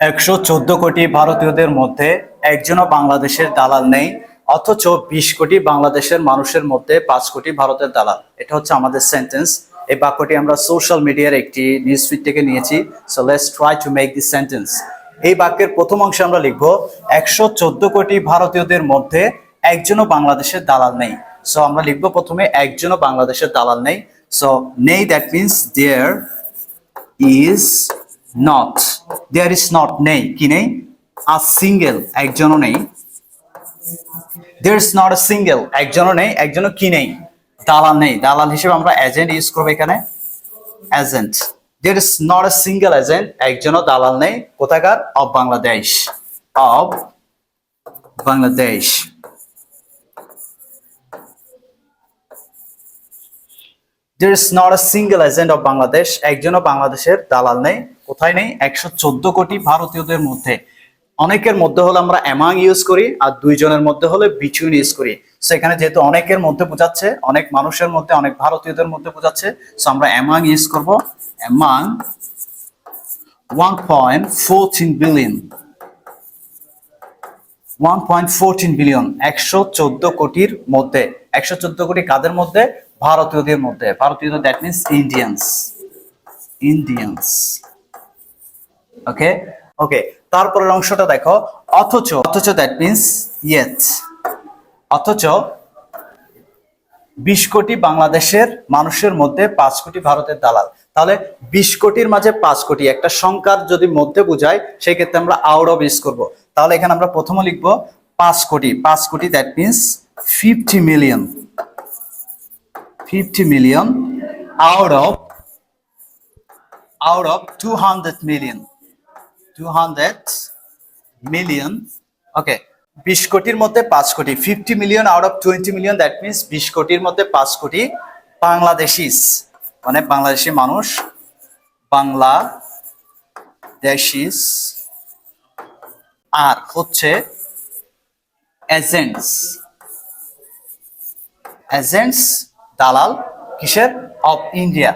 114 কোটি ভারতীয়দের মধ্যে একজনও বাংলাদেশের দালাল নেই, অথচ 20 কোটি বাংলাদেশের মানুষের মধ্যে 5 কোটি ভারতের দালাল। এটা হচ্ছে আমাদের সেন্টেন্স। এই বাক্যটি আমরা সোশ্যাল মিডিয়ার একটি নিউজ ফিড থেকে নিয়েছি। So let's try to make this sentence. এই বাক্যের প্রথম অংশে আমরা লিখব 114 কোটি ভারতীয়দের মধ্যে একজনও বাংলাদেশের দালাল নেই। সো আমরা লিখব প্রথমে একজনও বাংলাদেশের দালাল নেই। সো নেই, that means there is not, there is not, নেই কি নেই, a single, একজনও নেই, there is not a single, একজনও নেই, একজনও কি নেই, দালাল নেই। দালাল হিসেবে আমরা এজেন্ট ইউজ করব এখানে, agent. there is not a single agent, একজনও দালাল নেই, কোথাকার, of Bangladesh, of Bangladesh. There is not a single agent of Bangladesh, একজনও বাংলাদেশের দালাল নেই। কোথায় নেই? 114 কোটি ভারতীয়দের মধ্যে। অনেকের মধ্যে হলে আমরা অ্যামাং ইউজ করি, আর দুইজনের মধ্যে হলে বিটুইন ইউজ করি। সো এখানে যেহেতু অনেকের মধ্যে বোঝাচ্ছে, অনেক মানুষের মধ্যে, অনেক ভারতীয়দের মধ্যে বোঝাচ্ছে, সো আমরা অ্যামাং ইউজ করব। অ্যামাং 1.14 বিলিয়ন, 1.14 বিলিয়ন, 114 কোটির মধ্যে। 114 কোটি কাদের মধ্যে? ভারতীয়দের মধ্যে। ভারতীয়দের, দ্যাট মিনস ইন্ডিয়ানস, ইন্ডিয়ানস। ওকে ওকে, তারপরের অংশটা দেখো, অথচ, অথচ দ্যাট মিনস ইয়েট, অথচ 20 কোটি বাংলাদেশের মানুষের মধ্যে 5 কোটি ভারতের দালাল। তাহলে 20 কোটির মাঝে 5 কোটি একটা সংখ্যার যদি মধ্যে বোঝায়, সেই ক্ষেত্রে আমরা আউট অফ ইউজ করব। তাহলে এখানে আমরা প্রথমে লিখব 5 crore, 5 crore, that means 50 million, 50 million out of 200 million, 200 million. Okay, 20 কোটির মধ্যে 5 crore, 50 million out of 20 million, that means 20 কোটির মধ্যে 5 কোটি বাংলাদেশিস, মানে বাংলাদেশি মানুষ, বাংলাদেশিস। আর হচ্ছে এজেন্টস, এজেন্টস দালাল কিসের? Of India,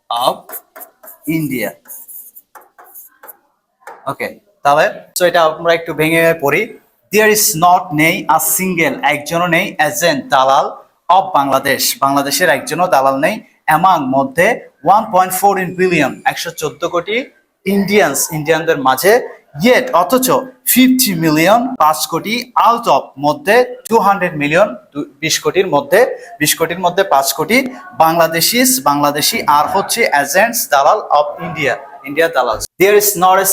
of India. Okay, তাহলে তো এটা আমরা একটু ভেঙে পড়ি। দেয়ার ইজ নট, নেই, আ সিঙ্গেল, একজনও নেই, এজেন্ট দালাল, অফ বাংলাদেশ, বাংলাদেশের একজনও দালাল নেই, অ্যামাং মধ্যে, 1.14 বিলিয়ন, 114 কোটি ইন্ডিয়ানস, ইন্ডিয়ানদের মাঝে, ইয়েট অথচ, 50 মিলিয়ন, 5 কোটি, আউট অফ মধ্যে, 200 মিলিয়ন, 20 কোটির মধ্যে, 20 কোটির মধ্যে 5 কোটি বাংলাদেশিস, বাংলাদেশি। আর হচ্ছে এজেন্টস দালাল অফ ইন্ডিয়া, ইন্ডিয়া দালাল। There is not a